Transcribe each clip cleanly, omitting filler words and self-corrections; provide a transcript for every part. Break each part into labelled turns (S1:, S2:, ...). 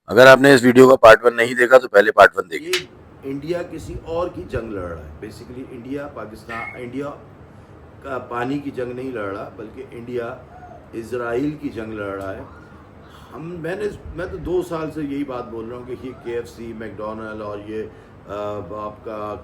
S1: اگر آپ نے اس ویڈیو کا پارٹ 1 نہیں دیکھا تو پہلے پارٹ 1 دیکھیں.
S2: یہ انڈیا کسی اور کی جنگ لڑ رہا ہے. بیسیکلی انڈیا کا پانی کی جنگ نہیں لڑ رہا، بلکہ انڈیا اسرائیل کی جنگ لڑ رہا ہے. میں تو 2 سال سے یہی بات بول رہا ہوں کہ یہ KFC، میکڈونلڈ اور یہ آپ کا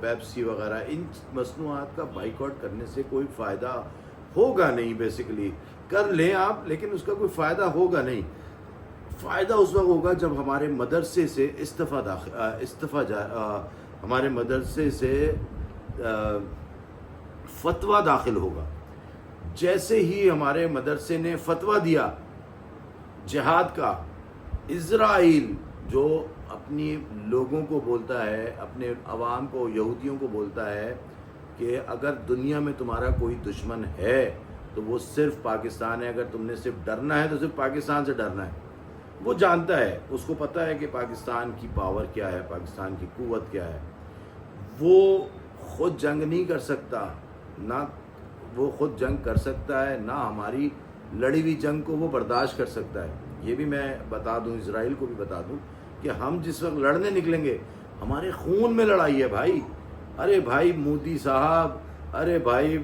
S2: پیپسی وغیرہ ان مصنوعات کا بائیکاٹ کرنے سے کوئی فائدہ ہوگا نہیں. بیسیکلی کر لیں آپ، لیکن اس کا کوئی فائدہ ہوگا نہیں. فائدہ اس وقت ہوگا جب ہمارے مدرسے سے ہمارے مدرسے سے فتویٰ داخل ہوگا. جیسے ہی ہمارے مدرسے نے فتویٰ دیا جہاد کا، اسرائیل جو اپنی لوگوں کو بولتا ہے، اپنے عوام کو، یہودیوں کو بولتا ہے کہ اگر دنیا میں تمہارا کوئی دشمن ہے تو وہ صرف پاکستان ہے، اگر تم نے صرف ڈرنا ہے تو صرف پاکستان سے ڈرنا ہے. وہ جانتا ہے، اس کو پتہ ہے کہ پاکستان کی پاور کیا ہے، پاکستان کی قوت کیا ہے. وہ خود جنگ نہیں کر سکتا، نہ وہ خود جنگ کر سکتا ہے، نہ ہماری لڑی ہوئی جنگ کو وہ برداشت کر سکتا ہے. یہ بھی میں بتا دوں، اسرائیل کو بھی بتا دوں کہ ہم جس وقت لڑنے نکلیں گے ہمارے خون میں لڑائی ہے بھائی. ارے بھائی مودی صاحب، ارے بھائی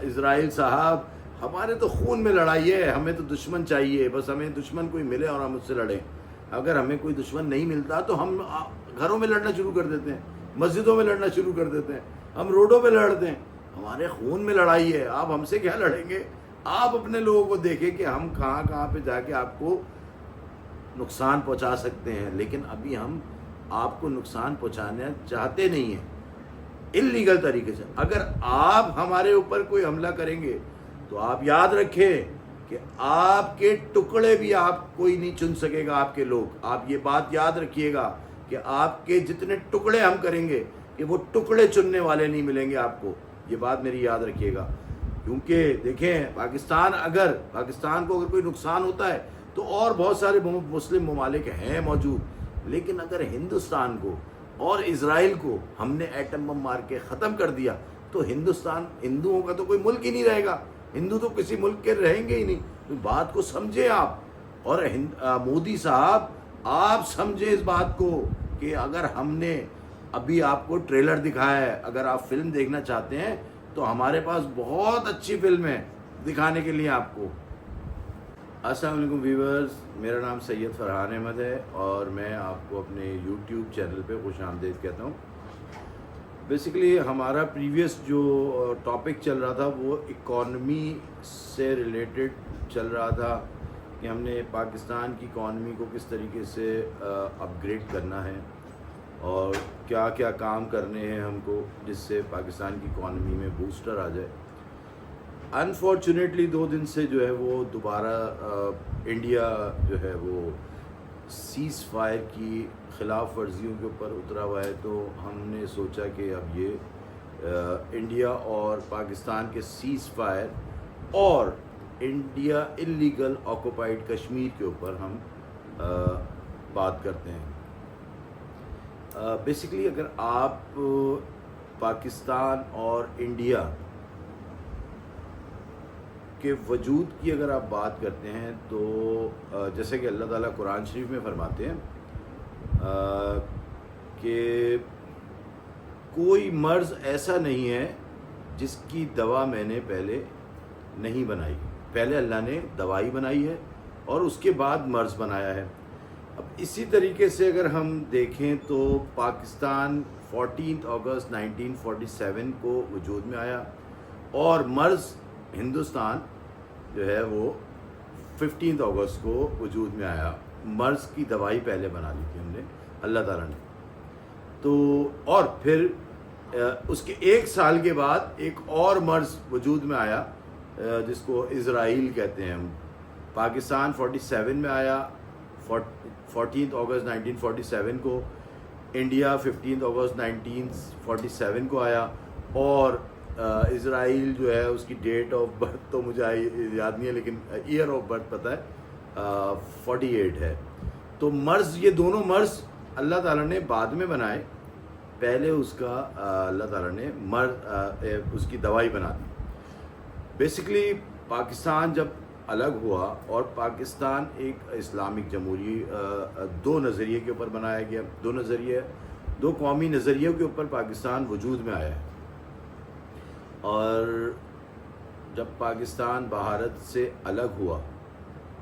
S2: اسرائیل صاحب، ہمارے تو خون میں لڑائی ہے. ہمیں تو دشمن چاہیے، بس ہمیں دشمن کوئی ملے اور ہم اس سے لڑیں. اگر ہمیں کوئی دشمن نہیں ملتا تو ہم گھروں میں لڑنا شروع کر دیتے ہیں، مسجدوں میں لڑنا شروع کر دیتے ہیں، ہم روڈوں پہ لڑتے ہیں. ہمارے خون میں لڑائی ہے. آپ ہم سے کیا لڑیں گے؟ آپ اپنے لوگوں کو دیکھیں کہ ہم کہاں کہاں پہ جا کے آپ کو نقصان پہنچا سکتے ہیں. لیکن ابھی ہم آپ کو نقصان پہنچانا چاہتے نہیں ہیں انلیگل طریقے سے. اگر آپ ہمارے اوپر کوئی حملہ کریں گے تو آپ یاد رکھیں کہ آپ کے ٹکڑے بھی آپ کوئی نہیں چن سکے گا. آپ کے لوگ، آپ یہ بات یاد رکھیے گا کہ آپ کے جتنے ٹکڑے ہم کریں گے کہ وہ ٹکڑے چننے والے نہیں ملیں گے آپ کو. یہ بات میری یاد رکھیے گا. کیونکہ دیکھیں پاکستان کو اگر کوئی نقصان ہوتا ہے تو اور بہت سارے مسلم ممالک ہیں موجود، لیکن اگر ہندوستان کو اور اسرائیل کو ہم نے ایٹم بم مار کے ختم کر دیا تو ہندوؤں کا تو کوئی ملک ہی نہیں رہے گا. ہندو تو کسی ملک کے رہیں گے ہی نہیں. تو بات کو سمجھیں آپ. اور مودی صاحب آپ سمجھیں اس بات کو کہ اگر ہم نے ابھی آپ کو ٹریلر دکھایا ہے، اگر آپ فلم دیکھنا چاہتے ہیں تو ہمارے پاس بہت اچھی فلم ہے دکھانے کے لیے آپ کو. السلام علیکم ویورز، میرا نام سید فرحان احمد ہے اور میں آپ کو اپنے یوٹیوب چینل پہ خوش آمدید کہتا ہوں. بیسیکلی ہمارا پریویس جو ٹاپک چل رہا تھا وہ اکانومی سے ریلیٹڈ چل رہا تھا کہ ہم نے پاکستان کی اکانومی کو کس طریقے سے اپ گریڈ کرنا ہے اور کیا کیا کام کرنے ہیں ہم کو جس سے پاکستان کی اکانومی میں بوسٹر آ جائے. انفارچونیٹلی 2 دن سے جو ہے وہ دوبارہ انڈیا جو ہے وہ سیز فائر کی خلاف ورزیوں کے اوپر اترا ہوا ہے. تو ہم نے سوچا کہ اب یہ انڈیا اور پاکستان کے سیز فائر اور انڈیا انلیگل آکوپائڈ کشمیر کے اوپر ہم بات کرتے ہیں. بیسیکلی اگر آپ پاکستان اور انڈیا کے وجود کی اگر آپ بات کرتے ہیں تو جیسے کہ اللہ تعالیٰ قرآن شریف میں فرماتے ہیں کہ کوئی مرض ایسا نہیں ہے جس کی دوا میں نے پہلے نہیں بنائی. پہلے اللہ نے دوائی بنائی ہے اور اس کے بعد مرض بنایا ہے. اب اسی طریقے سے اگر ہم دیکھیں تو پاکستان 14 اگست 1947 کو وجود میں آیا اور مرض ہندوستان جو ہے وہ 15 اگست کو وجود میں آیا. مرض کی دوائی پہلے بنا لی تھی ہم نے، اللہ تعالیٰ نے. تو اور پھر اس کے 1 سال کے بعد ایک اور مرض وجود میں آیا جس کو اسرائیل کہتے ہیں ہم. پاکستان 47 میں آیا 14 اگست 1947 کو، انڈیا 15 اگست 1947 کو آیا اور اسرائیل جو ہے اس کی ڈیٹ آف برتھ تو مجھے یاد نہیں ہے لیکن ایئر آف برتھ پتہ ہے 48 ہے. تو مرض، یہ دونوں مرض اللہ تعالیٰ نے بعد میں بنائے، پہلے اس کا اللہ تعالیٰ نے اس کی دوائی بنا دی. بیسیکلی پاکستان جب الگ ہوا اور پاکستان ایک اسلامک جمہوری دو نظریے کے اوپر بنایا گیا، دو قومی نظریوں کے اوپر پاکستان وجود میں آیا ہے. اور جب پاکستان بھارت سے الگ ہوا،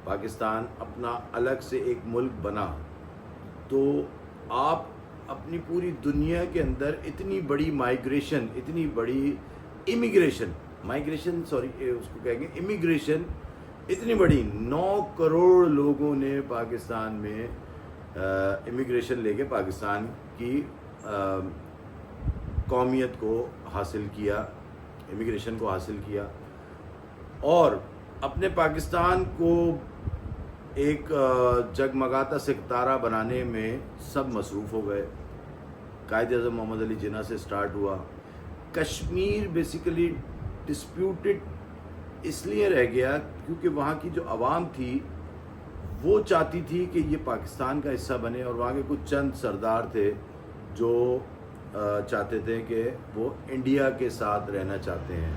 S2: پاکستان اپنا الگ سے ایک ملک بنا، تو آپ اپنی پوری دنیا کے اندر اتنی بڑی مائیگریشن اتنی بڑی 9 کروڑ لوگوں نے پاکستان میں امیگریشن لے کے پاکستان کی قومیت کو حاصل کیا، امیگریشن کو حاصل کیا، اور اپنے پاکستان کو ایک جگمگاتا ستارہ بنانے میں سب مصروف ہو گئے. قائد اعظم محمد علی جناح سے سٹارٹ ہوا. کشمیر بیسیکلی ڈسپیوٹڈ اس لیے رہ گیا کیونکہ وہاں کی جو عوام تھی وہ چاہتی تھی کہ یہ پاکستان کا حصہ بنے، اور وہاں کے کچھ چند سردار تھے جو چاہتے تھے کہ وہ انڈیا کے ساتھ رہنا چاہتے ہیں.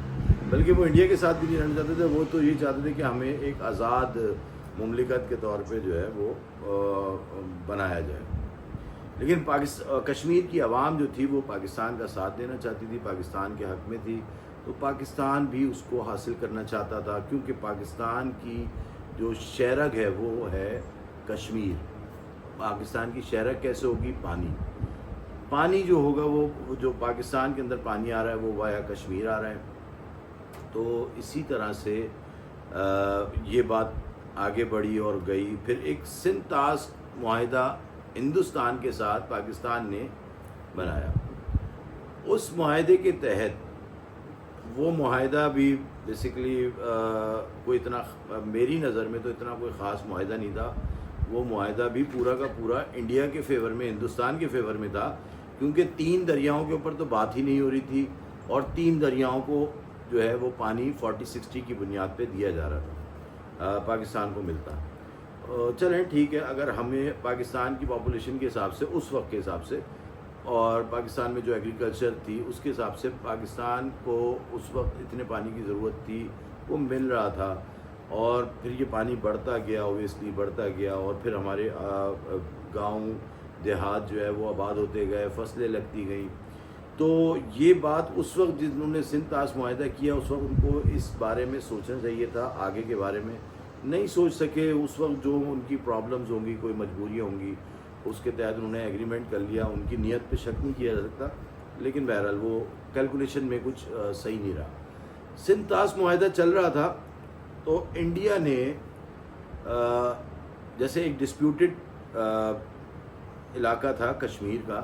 S2: بلکہ وہ انڈیا کے ساتھ بھی نہیں رہنا چاہتے تھے، وہ تو یہ چاہتے تھے کہ ہمیں ایک آزاد مملکت کے طور پہ جو ہے وہ بنایا جائے. لیکن کشمیر کی عوام جو تھی وہ پاکستان کا ساتھ دینا چاہتی تھی، پاکستان کے حق میں تھی، تو پاکستان بھی اس کو حاصل کرنا چاہتا تھا، کیونکہ پاکستان کی جو شہرگ ہے وہ ہے کشمیر. پاکستان کی شہرگ کیسے ہوگی؟ پانی جو ہوگا وہ جو پاکستان کے اندر پانی آ رہا ہے وہ وایا کشمیر آ رہا ہے. تو اسی طرح سے یہ بات آگے بڑھی اور گئی. پھر ایک سندھ طاس معاہدہ ہندوستان کے ساتھ پاکستان نے بنایا. اس معاہدے کے تحت وہ معاہدہ بھی بیسیکلی کوئی اتنا، میری نظر میں تو اتنا کوئی خاص معاہدہ نہیں تھا. وہ معاہدہ بھی پورا کا پورا انڈیا کے فیور میں، ہندوستان کے فیور میں تھا، کیونکہ 3 دریاؤں کے اوپر تو بات ہی نہیں ہو رہی تھی، اور 3 دریاؤں کو جو ہے وہ پانی 40-60 کی بنیاد پہ دیا جا رہا تھا، پاکستان کو ملتا. چلیں ٹھیک ہے، اگر ہمیں پاکستان کی پاپولیشن کے حساب سے، اس وقت کے حساب سے، اور پاکستان میں جو ایگریکلچر تھی اس کے حساب سے پاکستان کو اس وقت اتنے پانی کی ضرورت تھی، وہ مل رہا تھا. اور پھر یہ پانی بڑھتا گیا، اوبیسلی بڑھتا گیا، اور پھر ہمارے گاؤں دیہات جو ہے وہ آباد ہوتے گئے، فصلیں لگتی گئیں. تو یہ بات اس وقت جنہوں نے سندھ طاس معاہدہ کیا اس وقت ان کو اس بارے میں سوچنا چاہیے تھا، آگے کے بارے میں نہیں سوچ سکے. اس وقت جو ان کی پرابلمز ہوں گی، کوئی مجبوریاں ہوں گی، اس کے تحت انہوں نے ایگریمنٹ کر لیا. ان کی نیت پہ شک نہیں کیا جا سکتا، لیکن بہرحال وہ کیلکولیشن میں کچھ صحیح نہیں رہا. سندھ طاس معاہدہ چل رہا تھا تو انڈیا نے جیسے ایک ڈسپیوٹڈ علاقہ تھا کشمیر کا،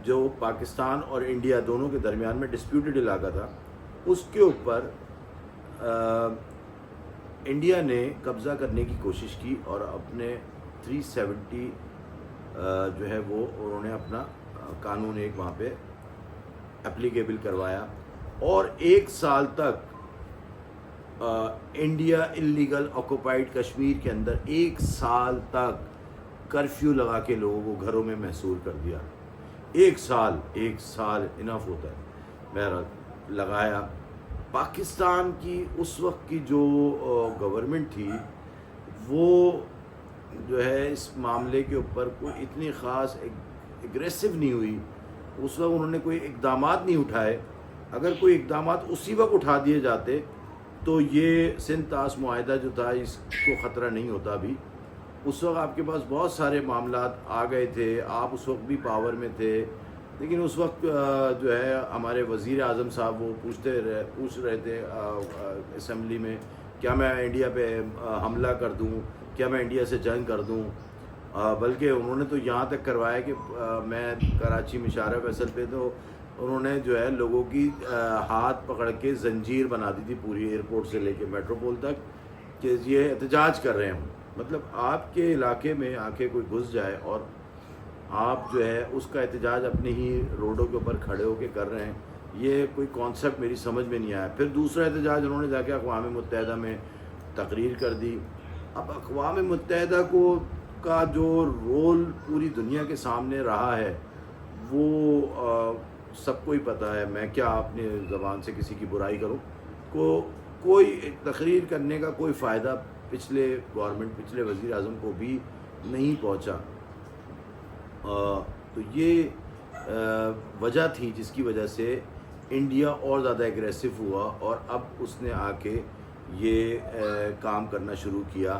S2: جو پاکستان اور انڈیا دونوں کے درمیان میں ڈسپیوٹڈ علاقہ تھا، اس کے اوپر انڈیا نے قبضہ کرنے کی کوشش کی اور اپنے 370 جو ہے وہ انہوں نے اپنا قانون ایک وہاں پہ اپلیکیبل کروایا، اور 1 سال تک انڈیا انلیگل آکوپائڈ کشمیر کے اندر 1 سال تک کرفیو لگا کے لوگوں کو گھروں میں محصور کر دیا. 1 سال انف ہوتا ہے. بہرحال لگایا. پاکستان کی اس وقت کی جو گورنمنٹ تھی وہ جو ہے اس معاملے کے اوپر کوئی اتنی خاص اگریسو نہیں ہوئی. اس وقت انہوں نے کوئی اقدامات نہیں اٹھائے. اگر کوئی اقدامات اسی وقت اٹھا دیے جاتے تو یہ سندھ طاس معاہدہ جو تھا اس کو خطرہ نہیں ہوتا. بھی اس وقت آپ کے پاس بہت سارے معاملات آ گئے تھے، آپ اس وقت بھی پاور میں تھے، لیکن اس وقت جو ہے ہمارے وزیر اعظم صاحب وہ پوچھ رہے تھے اسمبلی میں، کیا میں انڈیا پہ حملہ کر دوں، کیا میں انڈیا سے جنگ کر دوں. بلکہ انہوں نے تو یہاں تک کروایا کہ میں کراچی میں شارع فیصل پہ تو انہوں نے جو ہے لوگوں کی ہاتھ پکڑ کے زنجیر بنا دی تھی پوری ایئرپورٹ سے لے کے میٹروپول تک، کہ یہ احتجاج کر رہے ہیں. مطلب آپ کے علاقے میں آ کے کوئی گھس جائے اور آپ جو ہے اس کا احتجاج اپنے ہی روڈوں کے اوپر کھڑے ہو کے کر رہے ہیں، یہ کوئی کانسیپٹ میری سمجھ میں نہیں آیا. پھر دوسرا احتجاج انہوں نے جا کے اقوام متحدہ میں تقریر کر دی. اب اقوام متحدہ کا جو رول پوری دنیا کے سامنے رہا ہے وہ سب کو ہی پتہ ہے. میں کیا اپنے زبان سے کسی کی برائی کروں. کوئی تقریر کرنے کا کوئی فائدہ پچھلے وزیر اعظم کو بھی نہیں پہنچا. تو یہ وجہ تھی جس کی وجہ سے انڈیا اور زیادہ ایگریسو ہوا، اور اب اس نے آ کے یہ کام کرنا شروع کیا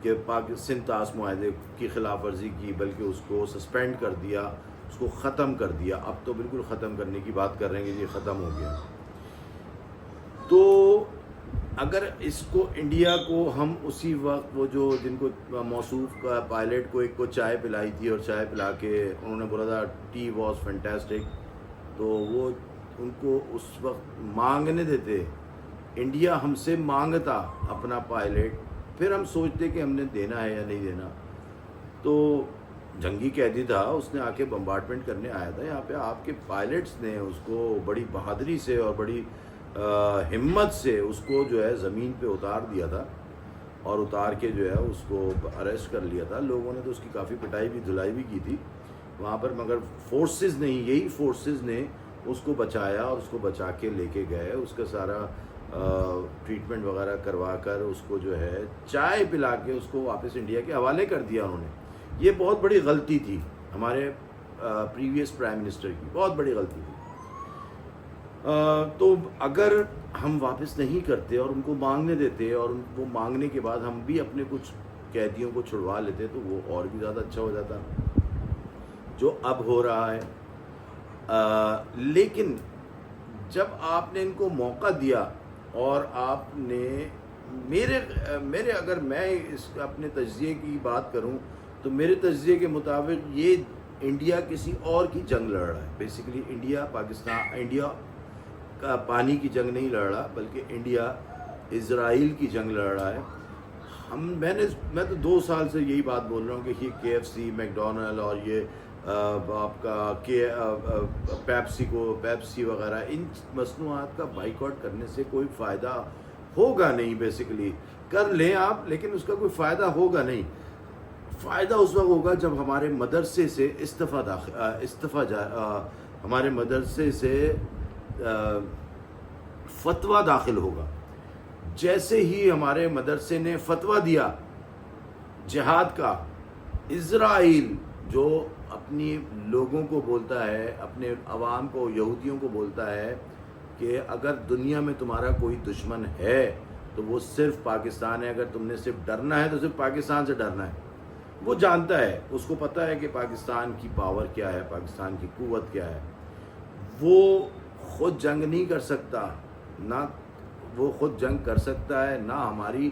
S2: کہ سنتاس معاہدے کی خلاف ورزی کی، بلکہ اس کو سسپینڈ کر دیا، اس کو ختم کر دیا. اب تو بالکل ختم کرنے کی بات کر رہے ہیں کہ یہ ختم ہو گیا. تو اگر اس کو انڈیا کو ہم اسی وقت وہ جو جن کو موصوف کا پائلٹ کو ایک کو چائے پلائی تھی اور چائے پلا کے انہوں نے بولا تھا ٹی واز فینٹاسٹک، تو وہ ان کو اس وقت مانگنے دیتے، انڈیا ہم سے مانگتا اپنا پائلٹ، پھر ہم سوچتے کہ ہم نے دینا ہے یا نہیں دینا. تو جنگی قیدی تھا، اس نے آ کے بمبارڈمنٹ کرنے آیا تھا یہاں پہ، آپ کے پائلٹس نے اس کو بڑی بہادری سے اور بڑی ہمت سے اس کو جو ہے زمین پہ اتار دیا تھا، اور اتار کے جو ہے اس کو اریسٹ کر لیا تھا. لوگوں نے تو اس کی کافی پٹائی بھی دھلائی بھی کی تھی وہاں پر، مگر فورسز نے، یہی فورسز نے اس کو بچایا اور اس کو بچا کے لے کے گئے. اس کا سارا ٹریٹمنٹ وغیرہ کروا کر اس کو جو ہے چائے پلا کے اس کو واپس انڈیا کے حوالے کر دیا انہوں نے. یہ بہت بڑی غلطی تھی ہمارے پریویس پرائم منسٹر کی، بہت بڑی غلطی تھی. تو اگر ہم واپس نہیں کرتے اور ان کو مانگنے دیتے، اور وہ مانگنے کے بعد ہم بھی اپنے کچھ قیدیوں کو چھڑوا لیتے، تو وہ اور بھی زیادہ اچھا ہو جاتا جو اب ہو رہا ہے. لیکن جب آپ نے ان کو موقع دیا اور آپ نے میرے اگر میں اس اپنے تجزیے کی بات کروں تو میرے تجزیے کے مطابق یہ انڈیا کسی اور کی جنگ لڑ رہا ہے. بیسیکلی انڈیا کا پانی کی جنگ نہیں لڑ رہا، بلکہ انڈیا اسرائیل کی جنگ لڑ رہا ہے. میں تو 2 سال سے یہی بات بول رہا ہوں کہ یہ KFC، میک ڈونلڈ اور یہ آپ کا پیپسی وغیرہ، ان مصنوعات کا بائیکاٹ کرنے سے کوئی فائدہ ہوگا نہیں. بیسیکلی کر لیں آپ، لیکن اس کا کوئی فائدہ ہوگا نہیں. فائدہ اس وقت ہوگا جب ہمارے مدرسے سے ہمارے مدرسے سے فتویٰ داخل ہوگا. جیسے ہی ہمارے مدرسے نے فتویٰ دیا جہاد کا، اسرائیل جو اپنی لوگوں کو بولتا ہے، اپنے عوام کو، یہودیوں کو بولتا ہے کہ اگر دنیا میں تمہارا کوئی دشمن ہے تو وہ صرف پاکستان ہے، اگر تم نے صرف ڈرنا ہے تو صرف پاکستان سے ڈرنا ہے. وہ جانتا ہے، اس کو پتہ ہے کہ پاکستان کی پاور کیا ہے، پاکستان کی قوت کیا ہے. وہ خود جنگ نہیں کر سکتا، نہ وہ خود جنگ کر سکتا ہے، نہ ہماری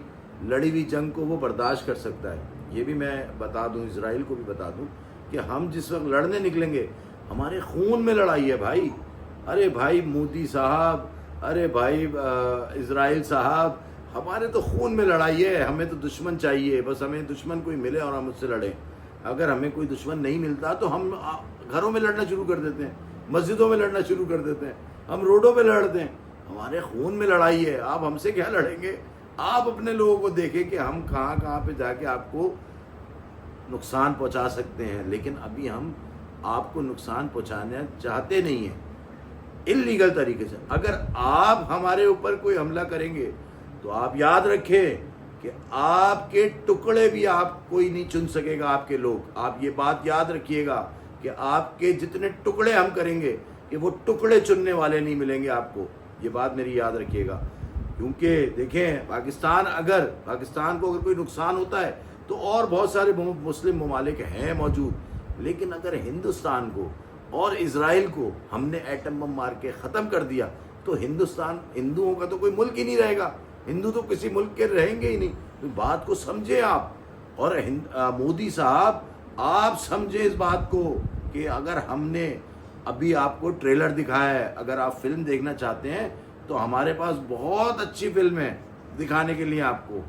S2: لڑی ہوئی جنگ کو وہ برداشت کر سکتا ہے. یہ بھی میں بتا دوں، اسرائیل کو بھی بتا دوں کہ ہم جس وقت لڑنے نکلیں گے ہمارے خون میں لڑائی ہے بھائی. ارے بھائی مودی صاحب، ارے بھائی اسرائیل صاحب، ہمارے تو خون میں لڑائی ہے. ہمیں تو دشمن چاہیے، بس ہمیں دشمن کوئی ملے اور ہم اس سے لڑیں. اگر ہمیں کوئی دشمن نہیں ملتا تو ہم گھروں میں لڑنا شروع کر دیتے ہیں، مسجدوں میں لڑنا شروع کر دیتے ہیں، ہم روڈوں پہ لڑتے ہیں. ہمارے خون میں لڑائی ہے. آپ ہم سے کیا لڑیں گے؟ آپ اپنے لوگوں کو دیکھیں کہ ہم کہاں پہ جا کے آپ کو نقصان پہنچا سکتے ہیں. لیکن ابھی ہم آپ کو نقصان پہنچانا چاہتے نہیں ہیں انلیگل طریقے سے. اگر آپ ہمارے اوپر کوئی حملہ کریں گے تو آپ یاد رکھیں کہ آپ کے ٹکڑے بھی آپ کوئی نہیں چن سکے گا. آپ کے لوگ، آپ یہ بات یاد رکھیے گا کہ آپ کے جتنے ٹکڑے ہم کریں گے کہ وہ ٹکڑے چننے والے نہیں ملیں گے آپ کو. یہ بات میری یاد رکھیے گا. کیونکہ دیکھیں، پاکستان کو اگر کوئی نقصان ہوتا ہے تو اور بہت سارے مسلم ممالک ہیں موجود، لیکن اگر ہندوستان کو اور اسرائیل کو ہم نے ایٹم بم مار کے ختم کر دیا تو ہندوؤں کا تو کوئی ملک ہی نہیں رہے گا. ہندو تو کسی ملک کے رہیں گے ہی نہیں. تو بات کو سمجھیں آپ. اور مودی صاحب، آپ سمجھیں اس بات کو کہ اگر ہم نے ابھی آپ کو ٹریلر دکھایا ہے، اگر آپ فلم دیکھنا چاہتے ہیں تو ہمارے پاس بہت اچھی فلم ہے دکھانے کے لیے آپ کو.